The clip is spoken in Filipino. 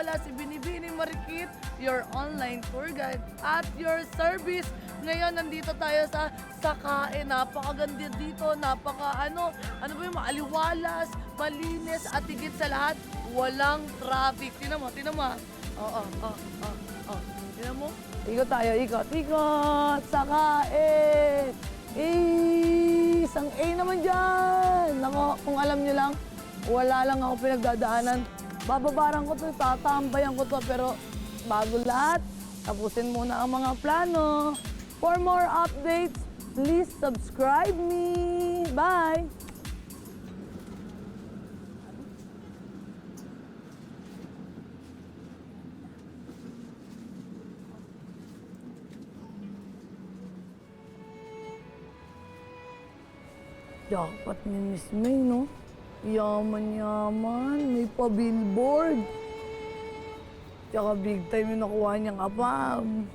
pala si Binibini Marikit, your online tour guide at your service. Ngayon, nandito tayo sa Sakae. Napakaganda dito, ano ba yung maaliwalas, malinis, at higit sa lahat, walang traffic. Tinan mo. Oo. Tinan mo. Ikot tayo, ikot. Sakae. Isang A naman dyan. Nako, kung alam nyo lang, wala lang ako pinagdadaanan. Bababaran ko to, tatambayan ko to, pero bago lahat, tapusin muna ang mga plano. For more updates, please subscribe me. Bye! Dapat ni Miss May, no? Yaman, may pa-billboard. Tsaka big time yung nakuha niyang apam.